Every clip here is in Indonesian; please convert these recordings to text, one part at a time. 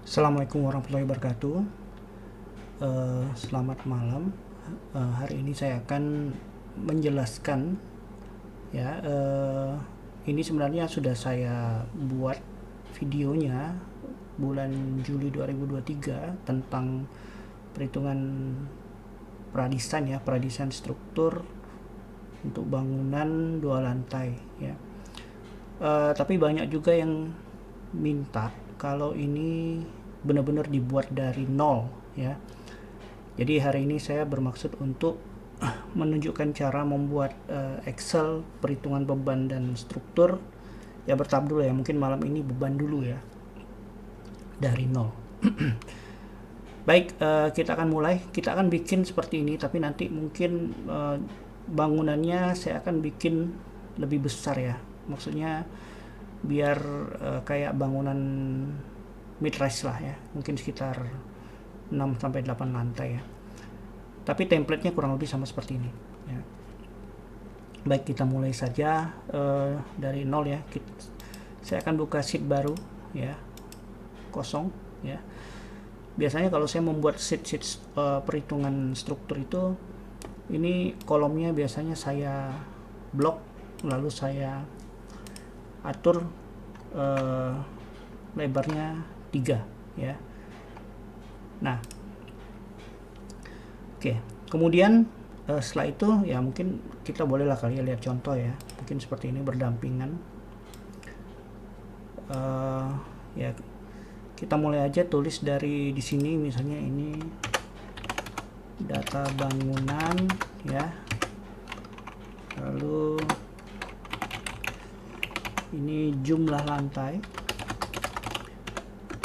Assalamualaikum warahmatullahi wabarakatuh. Selamat malam. Hari ini saya akan menjelaskan ya. Ini sebenarnya sudah saya buat videonya bulan Juli 2023 tentang perhitungan pradesain ya, pradesain struktur untuk bangunan 2 lantai ya. Tapi banyak juga yang minta kalau ini benar-benar dibuat dari nol ya. Jadi hari ini saya bermaksud untuk menunjukkan cara membuat Excel perhitungan beban dan struktur ya, bertahap dulu ya. Mungkin malam ini beban dulu ya, dari nol. Baik, kita akan mulai. Kita akan bikin seperti ini, tapi nanti mungkin bangunannya saya akan bikin lebih besar ya. Maksudnya biar kayak bangunan mid-rise lah ya, mungkin sekitar 6-8 lantai ya. Tapi template-nya kurang lebih sama seperti ini ya. Baik, kita mulai saja dari nol ya. Saya akan buka sheet baru ya, kosong ya. Biasanya kalau saya membuat sheet perhitungan struktur itu, ini kolomnya biasanya saya blok, lalu saya atur lebarnya 3 ya. Nah, oke. Kemudian setelah itu ya mungkin kita bolehlah kali ya lihat contoh ya. Mungkin seperti ini berdampingan. Ya kita mulai aja tulis dari di sini, misalnya ini data bangunan ya. Lalu ini jumlah lantai,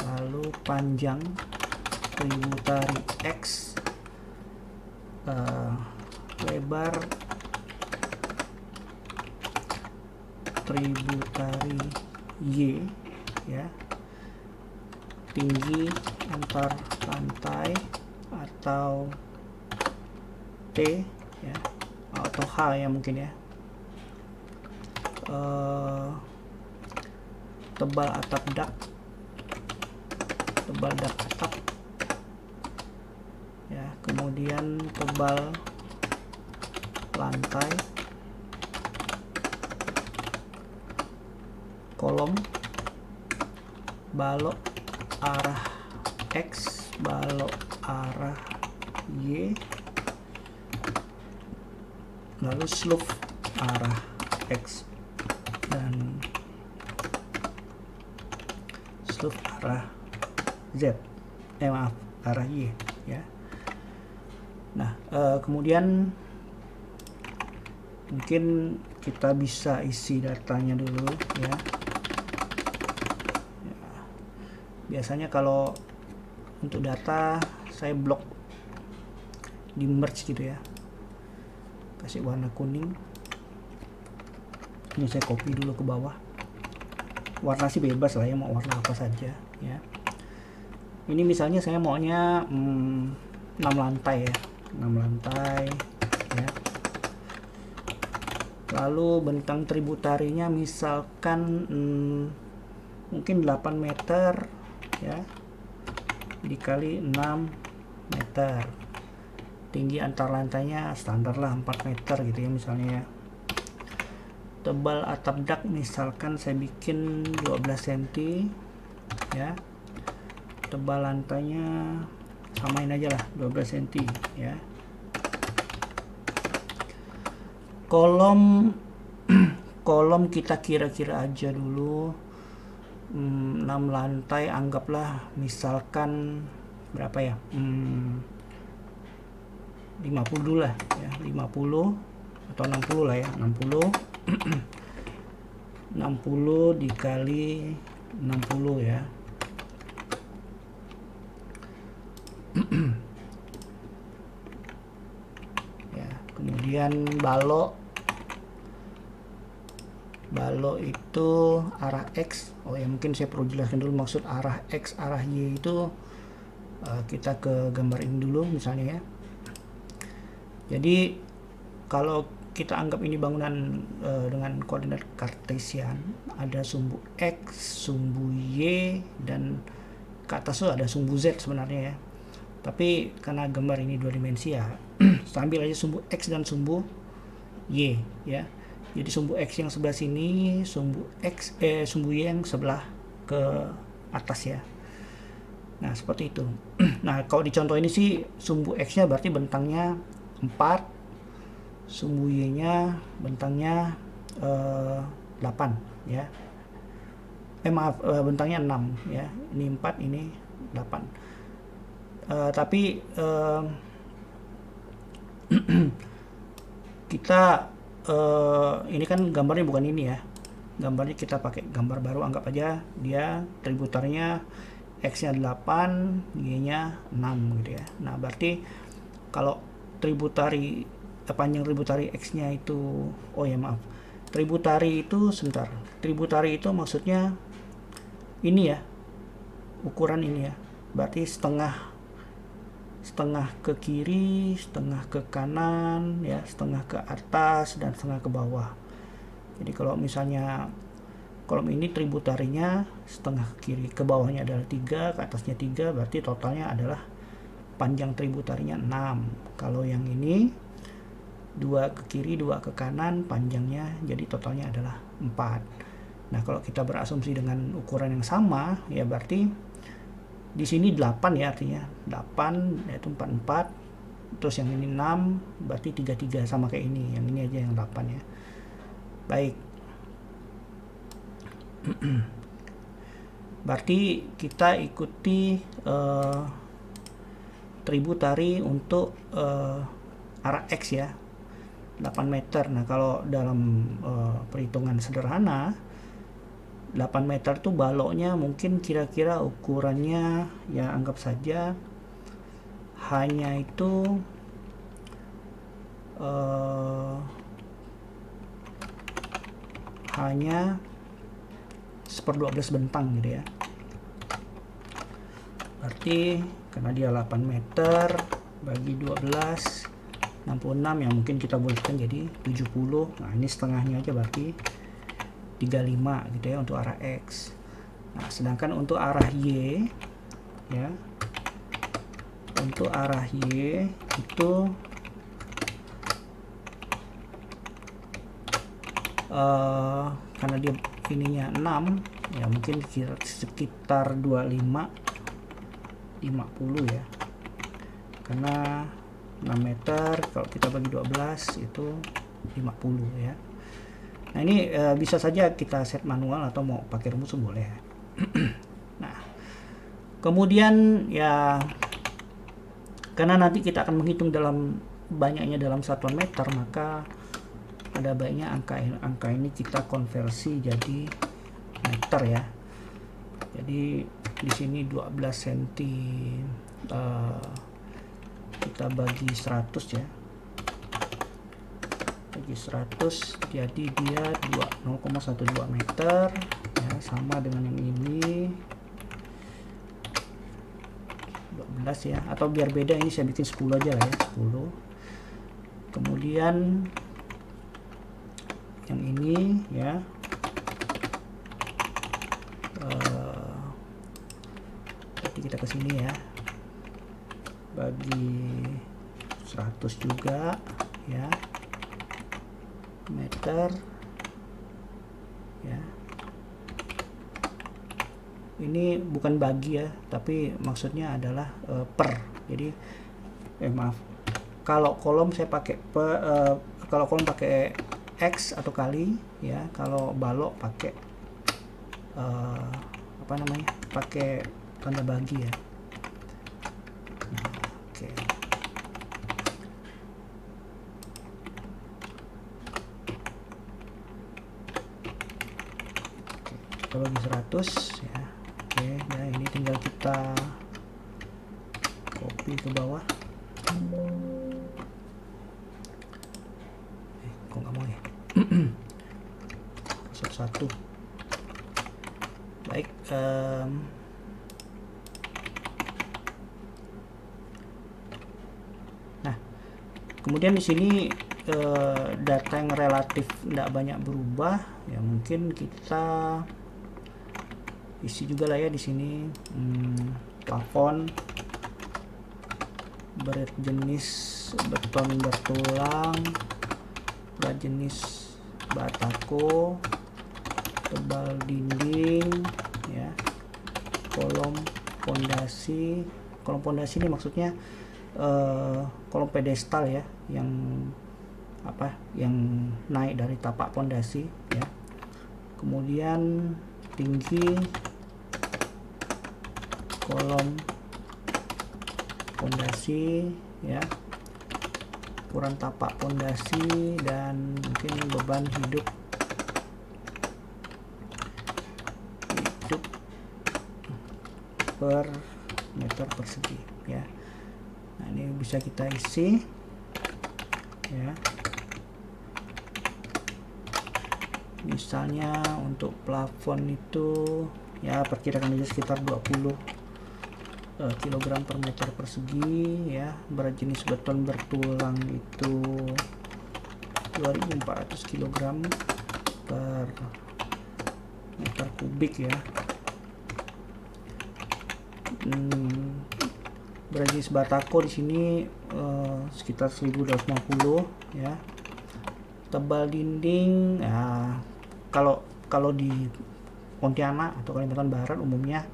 lalu panjang tributary X, lebar tributary Y ya, tinggi antar lantai atau T ya, atau H ya mungkin ya, tebal atap dak, tebal dak atap ya, kemudian tebal lantai, kolom, balok arah X, balok arah Y, lalu slope arah X dan slope arah Z, maaf, arah Y ya. Nah, kemudian mungkin kita bisa isi datanya dulu ya. Biasanya kalau untuk data saya blok di merge gitu ya, kasih warna kuning. Ini saya copy dulu ke bawah. Warna sih bebas lah ya, mau warna apa saja ya. Ini misalnya saya maunya 6 lantai ya, 6 lantai ya. Lalu bentang tributarinya misalkan mungkin 8 meter ya, dikali 6 meter. Tinggi antar lantainya standar lah 4 meter gitu ya misalnya ya. Tebal atap dak misalkan saya bikin 12 cm ya. Tebal lantainya samain aja lah 12 cm ya. Kolom kolom kita kira-kira aja dulu 6 lantai, anggaplah misalkan berapa ya, 50 dulu lah ya, 50 atau 60 lah ya, 60 60 dikali 60 ya. Ya, kemudian balok itu arah X. Oh ya, mungkin saya perlu jelaskan dulu maksud arah X, arah Y itu. Kita ke gambar ini dulu misalnya ya. Jadi kalau kita anggap ini bangunan dengan koordinat kartesian, ada sumbu X, sumbu Y, dan ke atas tuh ada sumbu Z sebenarnya ya, tapi karena gambar ini 2 dimensi ya sambil aja sumbu X dan sumbu Y ya. Jadi sumbu X yang sebelah sini, sumbu Y yang sebelah ke atas ya. Nah seperti itu. Nah kalau di contoh ini sih sumbu X nya berarti bentangnya 4, sumbu Y nya bentangnya 8 ya. Maaf, bentangnya 6 ya. Ini 4, ini 8. Tapi kita ini kan gambarnya bukan ini ya. Gambarnya kita pakai gambar baru, anggap aja dia tributarnya X nya 8, Y nya 6 gitu ya. Nah berarti kalau tributari panjang tributari X nya itu, oh ya maaf, tributari itu sebentar, tributari itu maksudnya ini ya, ukuran ini ya, berarti setengah ke kiri, setengah ke kanan ya, setengah ke atas dan setengah ke bawah. Jadi kalau misalnya kolom ini tributarinya setengah ke kiri, ke bawahnya adalah 3, ke atasnya 3, berarti totalnya adalah panjang tributarinya 6. Kalau yang ini 2 ke kiri, 2 ke kanan, panjangnya jadi totalnya adalah 4. Nah kalau kita berasumsi dengan ukuran yang sama ya, berarti di sini 8 ya, artinya 8 yaitu 4, terus yang ini 6 berarti 3 sama kayak ini, yang ini aja yang 8 ya. Baik. Berarti kita ikuti tributari untuk arah X ya, 8 meter. Nah kalau dalam perhitungan sederhana 8 meter tuh baloknya mungkin kira-kira ukurannya ya, anggap saja hanya itu hanya 1/12 bentang gitu ya. Berarti karena dia 8 meter bagi 12, 66 yang mungkin kita bulatkan jadi 70. Nah ini setengahnya aja berarti 35 gitu ya untuk arah X. Nah sedangkan untuk arah Y ya, untuk arah Y itu karena dia ininya 6 ya, mungkin sekitar 25 50 ya, karena 6 meter kalau kita bagi 12 itu 50 ya. Nah ini bisa saja kita set manual atau mau pakai rumus boleh. Nah kemudian ya, karena nanti kita akan menghitung dalam banyaknya dalam satuan meter, maka ada baiknya angka ini kita konversi jadi meter ya. Jadi di sini 12 cm kita bagi 100 ya, bagi 100 jadi dia 0,12 meter ya, sama dengan yang ini 12 ya, atau biar beda ini saya bikin 10 aja lah ya, 10. Kemudian yang ini ya berarti kita ke sini ya, bagi 100 juga ya, meter ya. Ini bukan bagi ya, tapi maksudnya adalah per. Jadi maaf, kalau kolom saya pakai kalau kolom pakai X atau kali ya, kalau balok pakai apa namanya, pakai tanda bagi ya. Nah, oke. Kita bagi 100 ya. Oke ya, ini tinggal kita copy ke bawah. Kok nggak mau ya? Satu. Baik. Nah, kemudian di sini data yang relatif tidak banyak berubah ya, mungkin kita isi juga lah ya di sini. Plafon berjenis beton bertulang, berjenis batako, tebal dinding ya, kolom pondasi. Kolom pondasi ini maksudnya kolom pedestal ya, yang yang naik dari tapak pondasi ya. Kemudian tinggi kolom pondasi ya, ukuran tapak pondasi, dan mungkin beban hidup per meter persegi ya. Nah, ini bisa kita isi ya. Misalnya untuk plafon itu ya perkirakan aja sekitar 20 kg per meter persegi ya. Berjenis beton bertulang itu 2400 kg per meter kubik ya. Berjenis batako di sini sekitar 1250 ya. Tebal dinding ya, kalau di Pontianak atau Kalimantan Barat umumnya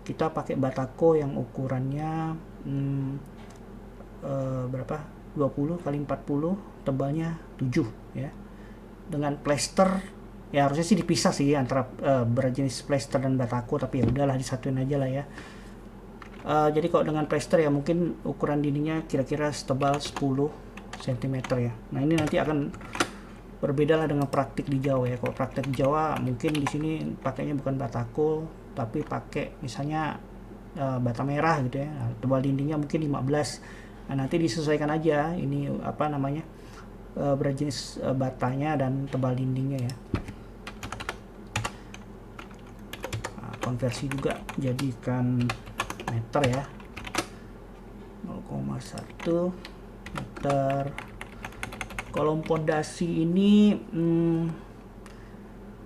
kita pakai batako yang ukurannya berapa? 20 kali 40, tebalnya 7 ya. Dengan plester ya, harusnya sih dipisah sih antara berjenis plester dan batako, tapi ya udahlah disatuin aja lah ya. Jadi kalau dengan plester ya mungkin ukuran dindingnya kira-kira setebal 10 cm ya. Nah, ini nanti akan berbeda lah dengan praktik di Jawa ya. Kalau praktik di Jawa mungkin di sini pakainya bukan batako, tapi pakai misalnya bata merah gitu ya. Nah, tebal dindingnya mungkin 15. Nah, nanti disesuaikan aja ini berjenis batanya dan tebal dindingnya ya. Nah, konversi juga jadikan meter ya, 0,1 meter. Kolom pondasi ini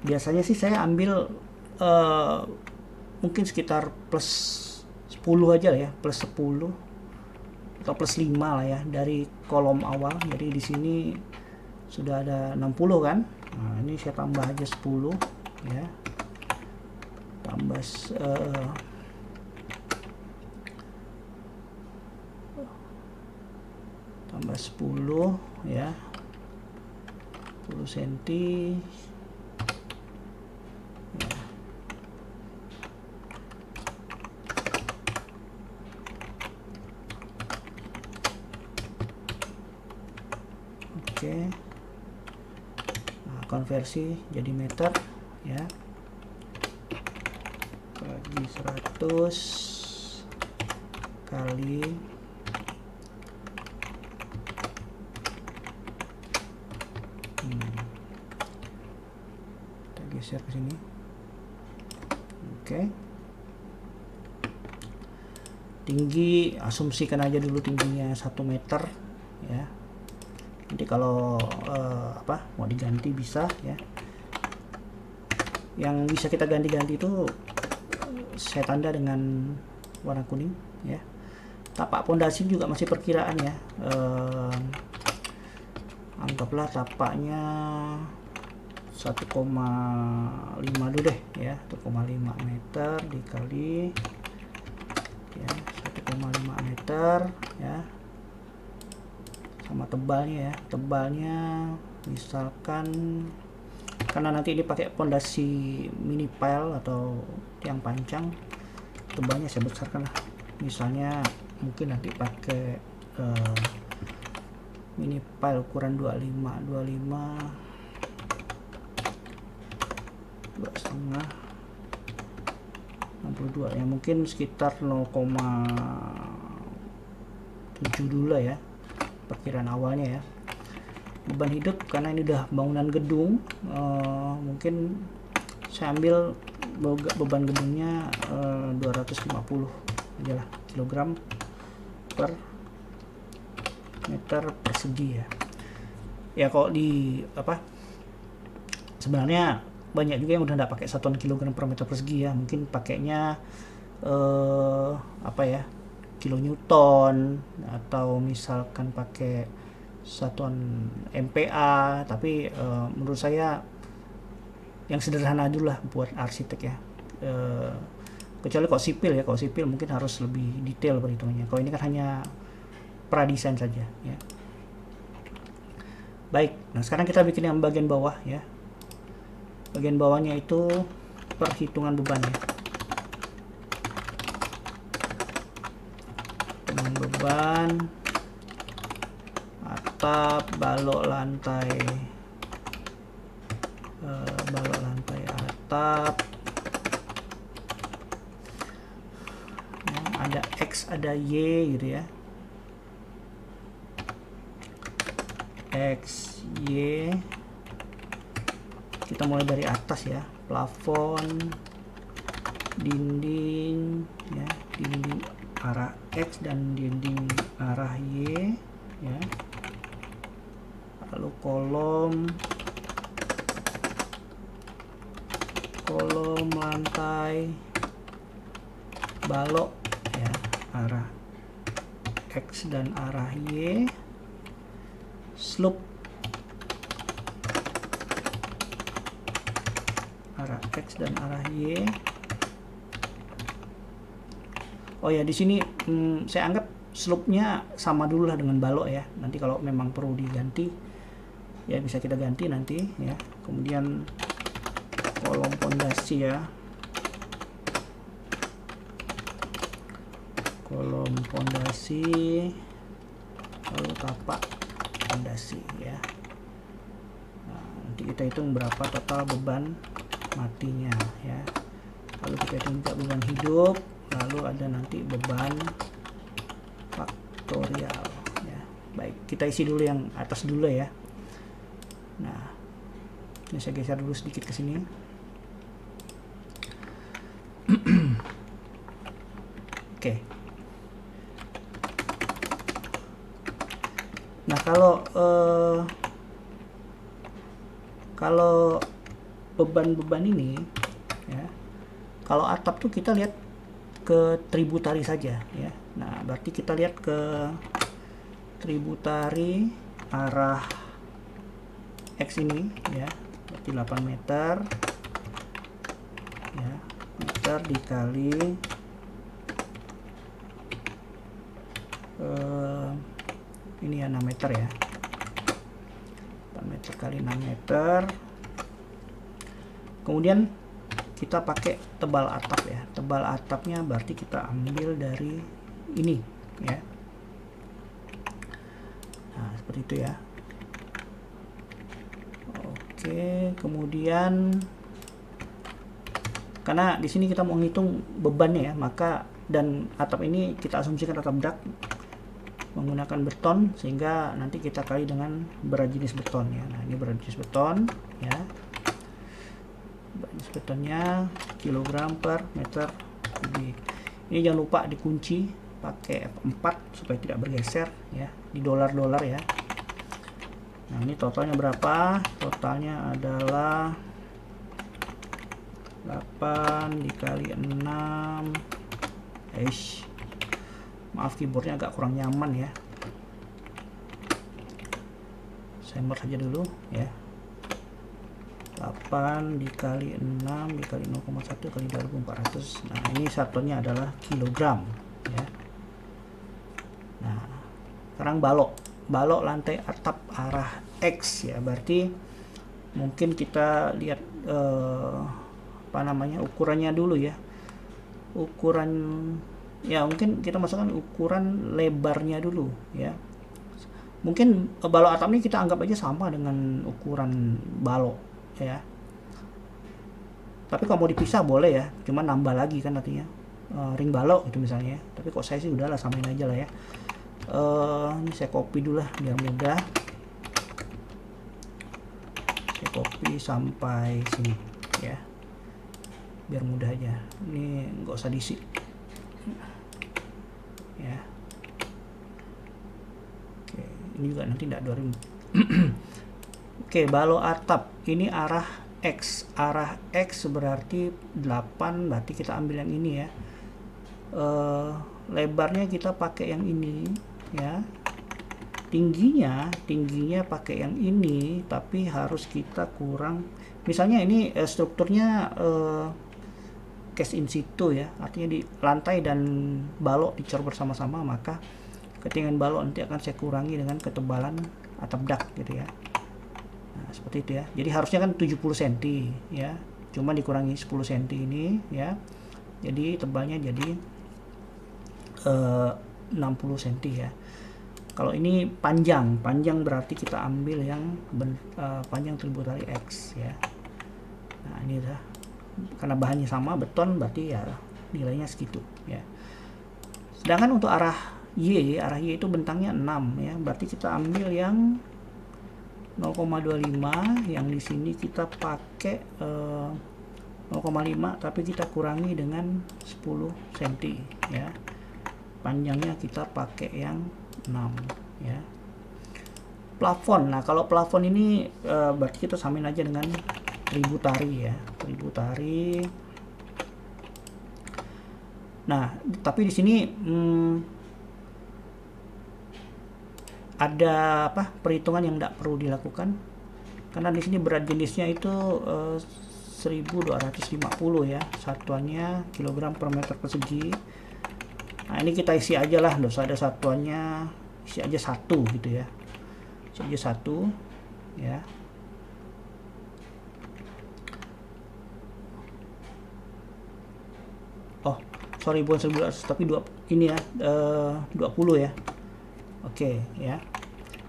biasanya sih saya ambil mungkin sekitar plus 10 aja ya, plus 10 atau plus 5 lah ya dari kolom awal. Jadi di sini sudah ada 60 kan. Nah, ini saya tambah aja 10 ya. Tambah 10 ya, 10 cm ya. Oke. Nah, konversi jadi meter ya, bagi 100 kali kita geser ke sini. Oke. Tinggi asumsikan aja dulu tingginya 1 meter ya. Nanti kalau mau diganti bisa ya. Yang bisa kita ganti-ganti itu saya tanda dengan warna kuning ya. Tapak pondasi juga masih perkiraan ya. Anggaplah tapaknya 1,5 dulu deh ya, 1,5 meter dikali ya 1,5 meter ya, sama tebalnya ya. Tebalnya misalkan, karena nanti ini pakai pondasi mini pile atau tiang pancang, tebalnya saya besarkan lah. Misalnya mungkin nanti pakai mini pile ukuran 25 2,5 62 ya, mungkin sekitar 0,7 dulu ya perkiraan awalnya ya. Beban hidup karena ini udah bangunan gedung, mungkin saya ambil beban gedungnya 250 aja lah kilogram per meter persegi ya. Ya kalau di sebenarnya banyak juga yang udah nggak pakai satuan kilogram per meter persegi ya, mungkin pakainya apa ya, kilonewton, atau misalkan pakai satuan MPa. Tapi menurut saya yang sederhana dulu lah buat arsitek ya. Kecuali kalau sipil ya, kalau sipil mungkin harus lebih detail perhitungannya. Kalau ini kan hanya pradesain saja ya. Baik, nah sekarang kita bikin yang bagian bawah ya. Bagian bawahnya itu perhitungan beban ya. Dengan beban atap, balok lantai, atap ya, ada X ada Y gitu ya. X, Y, kita mulai dari atas ya, plafon, dinding ya, dinding arah X dan dinding arah Y ya, lalu kolom, lantai, balok ya, arah X dan arah Y, slope arah X dan arah Y. Oh ya, di sini saya anggap slope-nya sama dulu lah dengan balok ya. Nanti kalau memang perlu diganti ya bisa kita ganti nanti ya. Kemudian kolom pondasi ya, kolom pondasi, lalu tapak pondasi ya. Nah, nanti kita hitung berapa total beban matinya ya, lalu kita hitung juga beban hidup, lalu ada nanti beban faktorial ya. Baik, kita isi dulu yang atas dulu ya. Nah, ini saya geser dulu sedikit ke sini. Oke. Nah, kalau beban-beban ini ya, kalau atap tuh kita lihat ke tributari saja ya. Nah, berarti kita lihat ke tributari arah X ini ya, berarti 8 meter ya, meter dikali ini ya 6 meter ya, 8 meter kali 6 meter. Kemudian kita pakai tebal atap ya. Tebal atapnya berarti kita ambil dari ini ya. Nah, seperti itu ya. Oke, kemudian karena di sini kita mau ngitung bebannya ya, maka dan atap ini kita asumsikan atap dak menggunakan beton, sehingga nanti kita kali dengan berat jenis beton ya. Nah, ini berat jenis beton ya. Jenis betonnya kilogram per meter kubik. Ini jangan lupa dikunci pakai F4 supaya tidak bergeser ya, di dolar-dolar ya. Nah, ini totalnya berapa? Totalnya adalah 8 dikali 6. Maaf, keyboardnya agak kurang nyaman ya. Saya merge saja dulu ya. 8 dikali 6 dikali 0,1 kali 2400. Nah, ini satuannya adalah kilogram ya. Nah, sekarang balok lantai atap arah X ya, berarti mungkin kita lihat ukurannya dulu ya. Ukuran ya, mungkin kita masukkan ukuran lebarnya dulu ya. Mungkin balok atap ini kita anggap aja sama dengan ukuran balok ya. Tapi kalau mau dipisah boleh ya, cuma nambah lagi kan artinya ring balok itu misalnya. Tapi kok saya sih udahlah samain aja lah ya. Ini saya copy dulu lah biar mudah. Saya copy sampai sini ya, biar mudah aja. Ini nggak usah diisi ya. Oke, ini juga nanti tidak 2000. Oke, balok atap ini arah X, arah X berarti 8, berarti kita ambil yang ini ya. Lebarnya kita pakai yang ini ya. Tingginya pakai yang ini, tapi harus kita kurang. Misalnya ini strukturnya cast in situ ya, artinya di lantai dan balok dicor bersama-sama, maka ketinggian balok nanti akan saya kurangi dengan ketebalan atap dak gitu ya. Nah, seperti itu ya. Jadi harusnya kan 70 cm ya, cuma dikurangi 10 cm ini ya. Jadi tebalnya jadi 60 cm ya. Kalau ini panjang berarti kita ambil yang panjang tributary X ya. Nah, ini udah, karena bahannya sama, beton, berarti ya nilainya segitu ya. Sedangkan untuk arah Y itu bentangnya 6 ya, berarti kita ambil yang 0,25, yang di sini kita pakai 0,5 tapi kita kurangi dengan 10 cm ya. Panjangnya kita pakai yang 6 ya. Plafon, nah kalau plafon ini berarti kita samain aja dengan tributary ya, tributary. Nah, tapi di sini ada perhitungan yang tidak perlu dilakukan, karena di sini berat jenisnya itu 1250 ya, satuannya kilogram per meter persegi. Nah, ini kita isi aja lah, nggak usah ada satuannya, isi aja 1 gitu ya, isi aja 1 ya. Oh sorry, bukan 1200 tapi ini ya, 20 ya. Oke ya,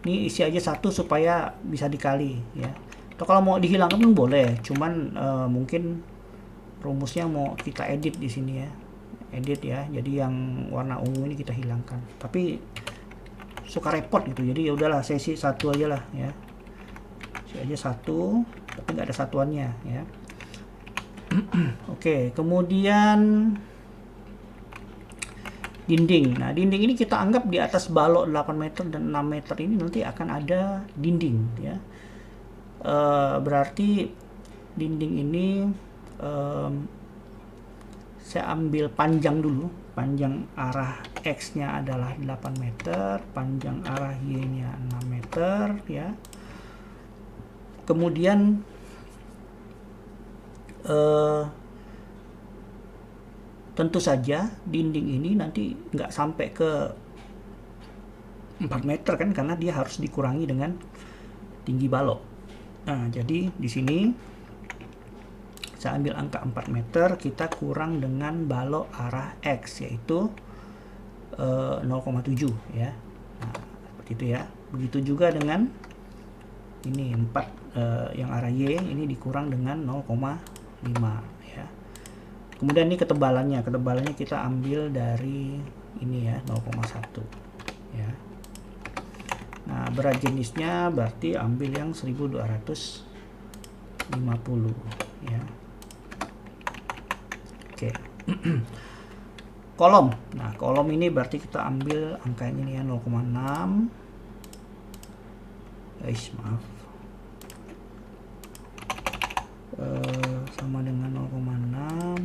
ini isi aja 1 supaya bisa dikali ya. Atau kalau mau dihilangkan pun boleh, cuman mungkin rumusnya mau kita edit di sini ya, edit ya. Jadi yang warna ungu ini kita hilangkan, tapi suka repot gitu, jadi ya udahlah, saya isi 1 aja lah ya, isi aja 1 tapi nggak ada satuannya ya. Oke, kemudian dinding. Nah, dinding ini kita anggap di atas balok 8 meter dan 6 meter ini nanti akan ada dinding ya. Berarti dinding ini saya ambil panjang dulu. Panjang arah X-nya adalah 8 meter, panjang arah Y-nya 6 meter ya. Kemudian tentu saja dinding ini nanti nggak sampai ke 4 meter kan, karena dia harus dikurangi dengan tinggi balok. Nah, jadi di sini saya ambil angka 4 meter, kita kurang dengan balok arah X, yaitu 0,7 ya. Nah, seperti itu ya. Begitu juga dengan ini 4 yang arah Y, ini dikurang dengan 0,5 ya. Kemudian ini ketebalannya kita ambil dari ini ya, 0,1 ya. Nah, berat jenisnya berarti ambil yang 1250 ya. Oke. Kolom. Nah, kolom ini berarti kita ambil angka ini ya, 0,6. Maaf. Sama dengan 0,6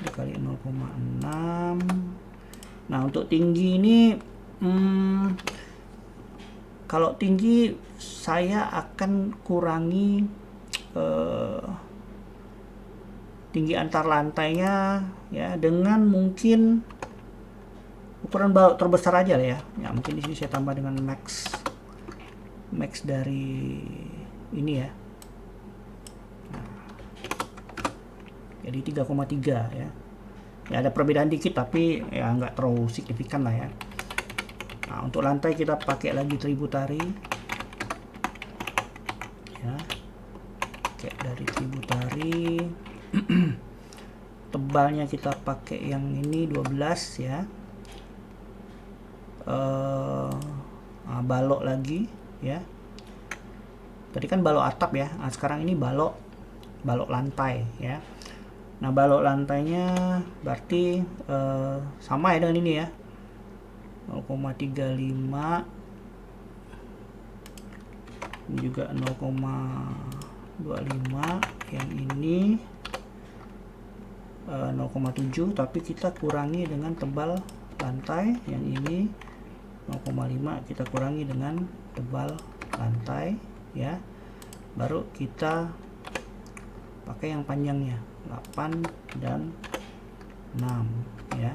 dikali 0,6. Nah, untuk tinggi ini kalau tinggi saya akan kurangi tinggi antar lantainya ya, dengan mungkin ukuran balok terbesar aja lah ya. Ya, mungkin di sini saya tambah dengan max dari ini ya. Jadi 3,3 ya. Ya ada perbedaan dikit tapi ya nggak terlalu signifikan lah ya. Nah, untuk lantai kita pakai lagi tributary ya. Oke, dari tributary. Tebalnya kita pakai yang ini 12 ya. Balok lagi ya. Tadi kan balok atap ya. Nah, sekarang ini balok lantai ya. Nah, balok lantainya berarti sama ya dengan ini ya, 0,35, ini juga 0,35 25, yang ini 0,7, tapi kita kurangi dengan tebal lantai. Yang ini 0,5 kita kurangi dengan tebal lantai ya. Baru kita pakai yang panjangnya 8 dan 6 ya.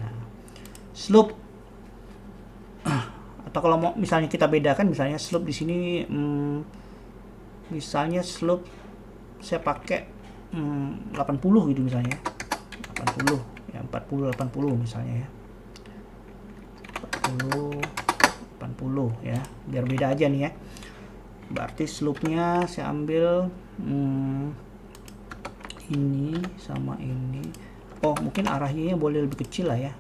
Nah, slope atau kalau mau misalnya kita bedakan, misalnya slope di sini misalnya slope saya pakai 80 gitu misalnya, 80 ya, 40 80 misalnya ya, 40 80 ya, biar beda aja nih ya. Berarti slope-nya saya ambil ini sama ini. Oh, mungkin arahnya boleh lebih kecil lah ya.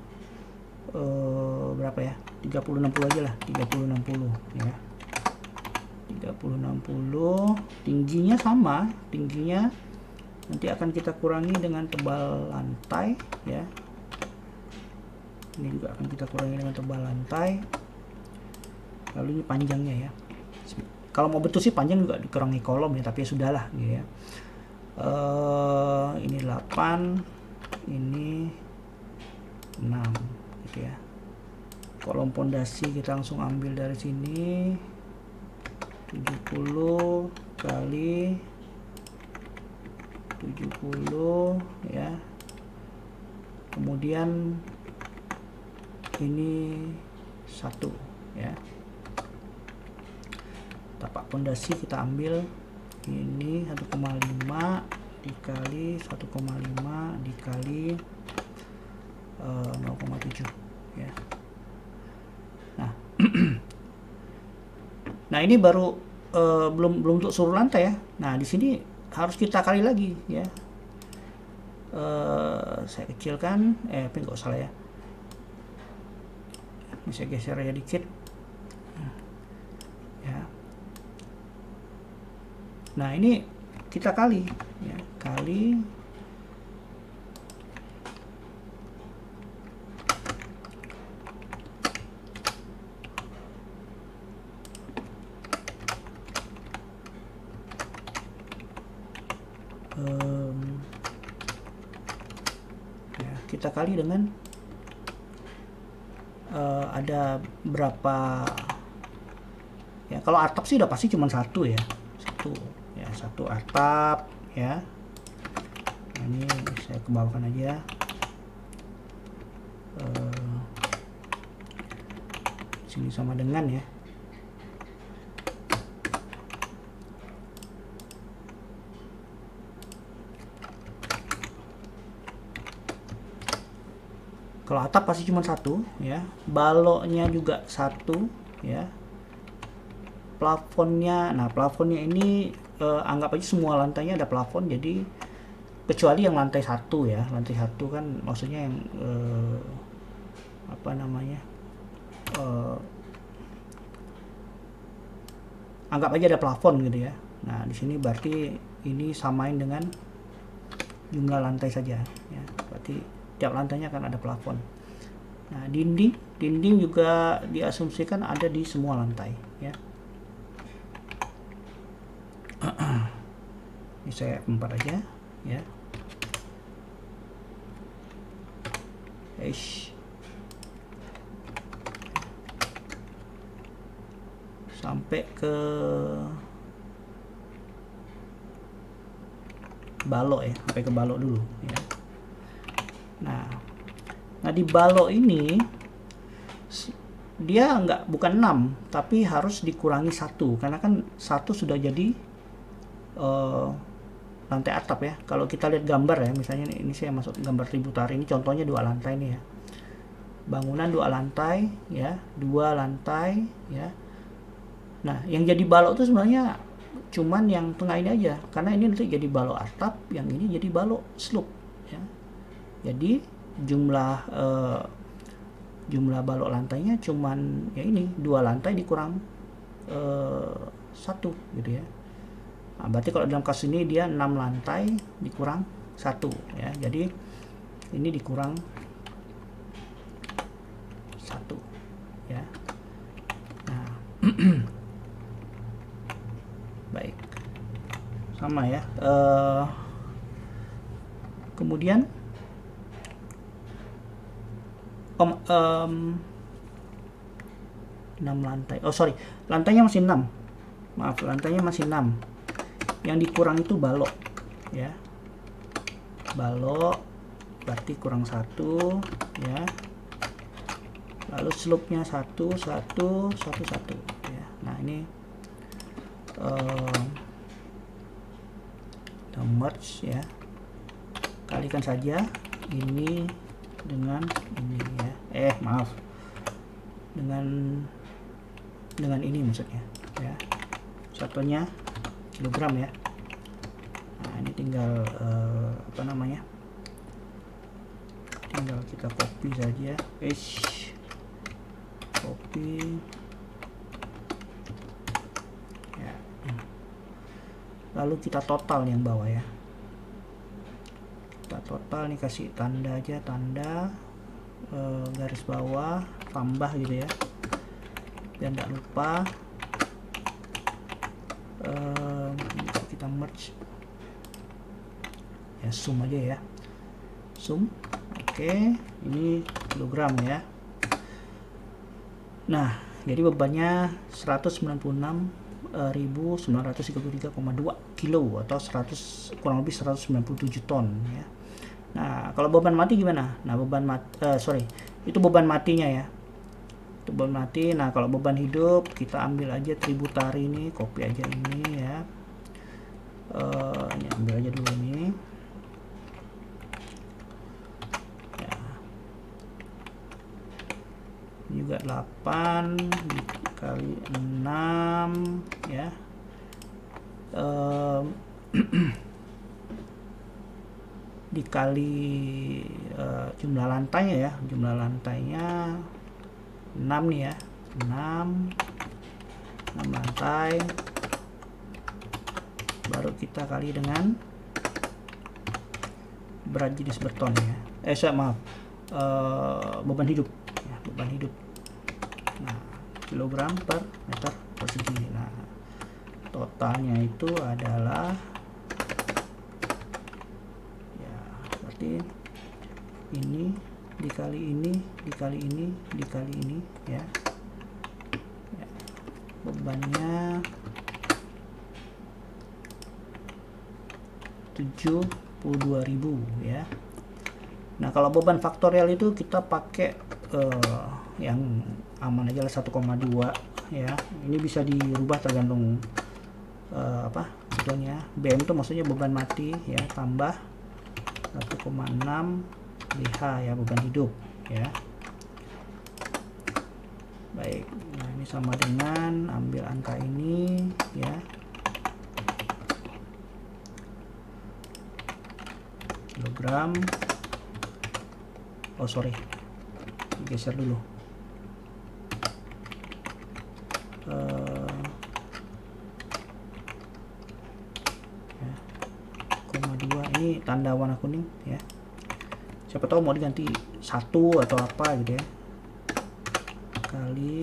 Berapa ya? 30 60 aja lah, 30 60 ya. 30 60, tingginya sama, tingginya nanti akan kita kurangi dengan tebal lantai ya. Ini juga akan kita kurangi dengan tebal lantai. Lalu ini panjangnya ya. Kalau mau betul sih panjang juga dikurangi kolom ya, tapi ya sudahlah gitu ya. Ini 8, ini 6 gitu ya. Kolom pondasi kita langsung ambil dari sini, 70 kali 70 ya. Kemudian ini 1 ya. Tapak pondasi kita ambil ini 1,5 dikali 1,5 dikali 0,7 ya. Nah, nah ini baru belum untuk seluruh lantai ya. Nah, di sini harus kita kali lagi ya. Saya kecilkan, tapi nggak salah ya. Ini saya geser ya dikit. Ya. Nah, ini kita kali ya, kali ya, kita kali dengan ada berapa ya. Kalau atap sih udah pasti cuma satu ya, satu atap ya. Nah, ini saya kebawahkan aja. Sini sama dengan ya. Kalau atap pasti cuma satu ya, baloknya juga satu ya, plafonnya, nah plafonnya ini anggap aja semua lantainya ada plafon, jadi kecuali yang lantai satu ya, lantai satu kan maksudnya yang apa namanya, anggap aja ada plafon gitu ya. Nah, di sini berarti ini samain dengan jumlah lantai saja ya, berarti tiap lantainya akan ada plafon. Nah, dinding juga diasumsikan ada di semua lantai ya. Ini saya 4 aja ya. Sampai ke balok ya, sampai ke balok dulu ya. Nah di balok ini dia bukan 6 tapi harus dikurangi 1, karena kan 1 sudah jadi lantai atap ya. Kalau kita lihat gambar ya, misalnya ini saya masuk gambar tributari, ini contohnya 2 lantai nih ya, bangunan 2 lantai ya, 2 lantai ya. Nah yang jadi balok itu sebenarnya cuman yang tengah ini aja, karena ini nanti jadi balok atap, yang ini jadi balok slope ya. Jadi jumlah balok lantainya cuman ya ini 2 lantai dikurang 1 gitu ya. Nah, berarti kalau dalam kasus ini dia 6 lantai dikurang 1 ya, jadi ini dikurang 1 ya. Nah baik, sama ya. Kemudian 6 lantai, oh sorry, lantainya masih 6, maaf, lantainya masih 6. Yang dikurang itu balok ya, balok berarti kurang 1 ya, lalu slope-nya 1 1 1 1 ya. Nah ini kita merge ya, kalikan saja ini dengan ini ya, maaf, dengan ini maksudnya ya, satunya kilogram ya. Nah ini tinggal apa namanya, tinggal kita copy saja, copy ya, lalu kita total yang bawah ya, kita total nih, kasih tanda aja, tanda garis bawah tambah gitu ya, biar tidak lupa. Kita merge ya, zoom aja ya, zoom. Oke, ini kilogram ya. Nah jadi bebannya 196.933,2 kilo atau kurang lebih 197 ton ya. Nah kalau beban mati gimana? Nah beban itu beban matinya ya, itu beban mati. Nah kalau beban hidup kita ambil aja tributary ini, copy aja ini ya, ini ambil aja dulu ini ya, ini juga 8 dikali 6 ya, dikali jumlah lantainya ya, jumlah lantainya 6 nih ya, 6 lantai, baru kita kali dengan berat jenis beton ya, maaf, beban hidup ya, beban hidup. Nah kilogram per meter persegi. Nah totalnya itu adalah ya, berarti ini dikali ini dikali ini dikali ini ya, bebannya 72.000 ya. Nah kalau beban faktorial itu kita pakai yang aman aja lah, 1,2 ya. Ini bisa dirubah tergantung apa sebetulnya, BM itu maksudnya beban mati ya, tambah 1,6 BH ya, beban hidup ya. Baik, nah ini sama dengan ambil angka ini ya, kilogram, oh sorry, geser dulu, ya, 0,2 ini tanda warna kuning ya, siapa tahu mau diganti 1 atau apa gitu ya, kali,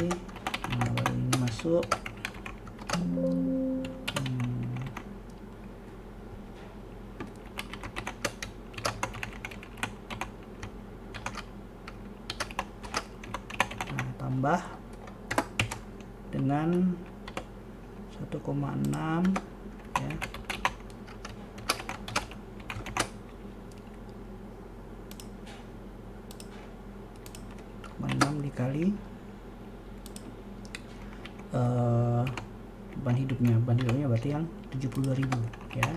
nah baru ini masuk, nah tambah dengan 1,6 ya, 0,6 dikali beban hidupnya berarti yang 72.000 ya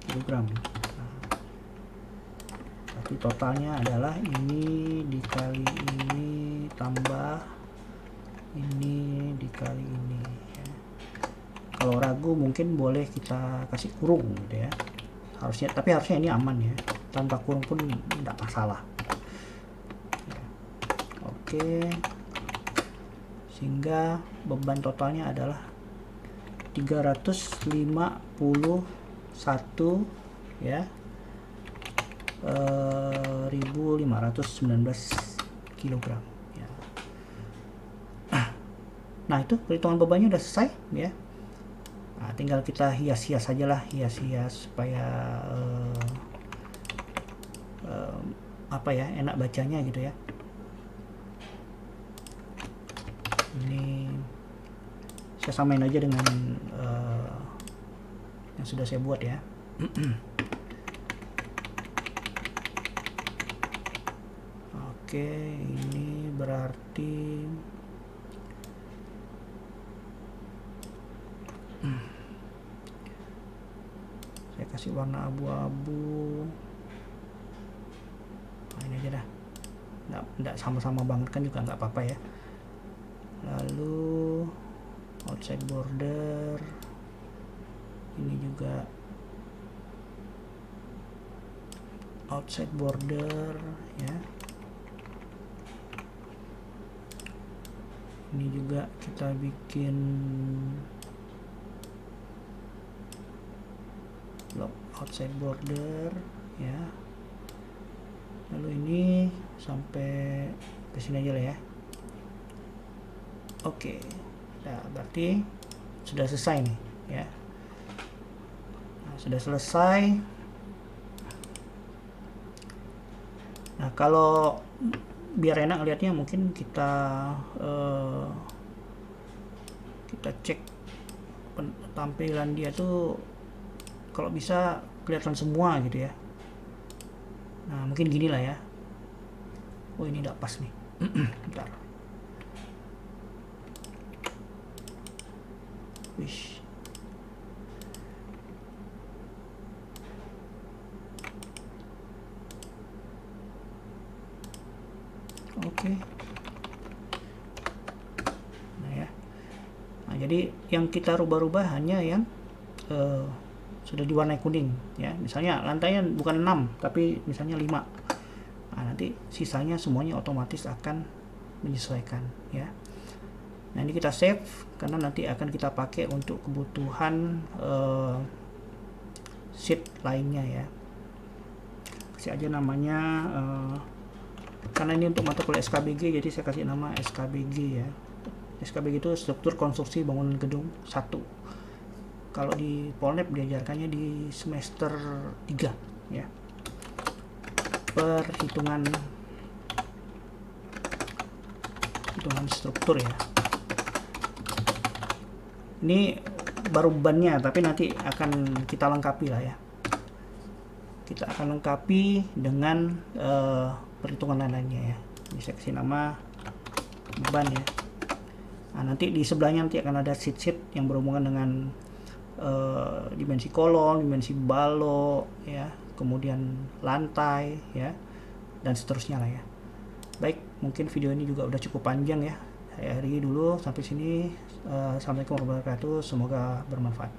kilogram. Nah, berarti totalnya adalah ini dikali ini tambah ini dikali ini ya. Kalau ragu mungkin boleh kita kasih kurung gitu ya, harusnya, tapi harusnya ini aman ya, tanpa kurung pun tidak masalah ya. Oke, sehingga beban totalnya adalah 351 ya 1519 kg ya. Nah itu perhitungan bebannya udah selesai ya. Nah, tinggal kita hias-hias saja lah, hias-hias supaya apa ya, enak bacanya gitu ya. Ini saya samain aja dengan yang sudah saya buat ya. Oke, ini berarti saya kasih warna abu-abu. Nah, ini aja dah, nggak sama-sama banget kan juga nggak apa-apa ya. Lalu outside border ini juga outside border ya. Ini juga kita bikin block outside border ya. Lalu ini sampai ke sini aja lah ya. Oke, nah berarti sudah selesai nih ya. Nah, sudah selesai. Nah, kalau biar enak lihatnya mungkin kita cek tampilan dia tuh kalau bisa kelihatan semua gitu ya. Nah, mungkin gini lah ya. Oh, ini tidak pas nih. Bentar. Wish. Oke. Nah ya. Nah, jadi yang kita rubah-rubah hanya yang sudah diwarnai kuning ya. Misalnya lantainya bukan 6 tapi misalnya 5. Nah, nanti sisanya semuanya otomatis akan menyesuaikan ya. Nah, ini kita save karena nanti akan kita pakai untuk kebutuhan sheet lainnya ya. Kasih aja namanya karena ini untuk mata kuliah SKBG, jadi saya kasih nama SKBG ya. SKBG itu struktur konstruksi bangunan gedung 1. Kalau di Polnep diajarkannya di semester 3 ya. Perhitungan struktur ya. Ini baru bebannya, tapi nanti akan kita lengkapi lah ya. Kita akan lengkapi dengan perhitungan lainnya ya. Ini saya kasih nama beban ya. Nah, nanti di sebelahnya nanti akan ada sheet-sheet yang berhubungan dengan dimensi kolom, dimensi balok ya, kemudian lantai ya, dan seterusnya lah ya. Baik, mungkin video ini juga udah cukup panjang ya. Saya akhiri dulu sampai sini. Assalamualaikum warahmatullahi wabarakatuh. Semoga bermanfaat.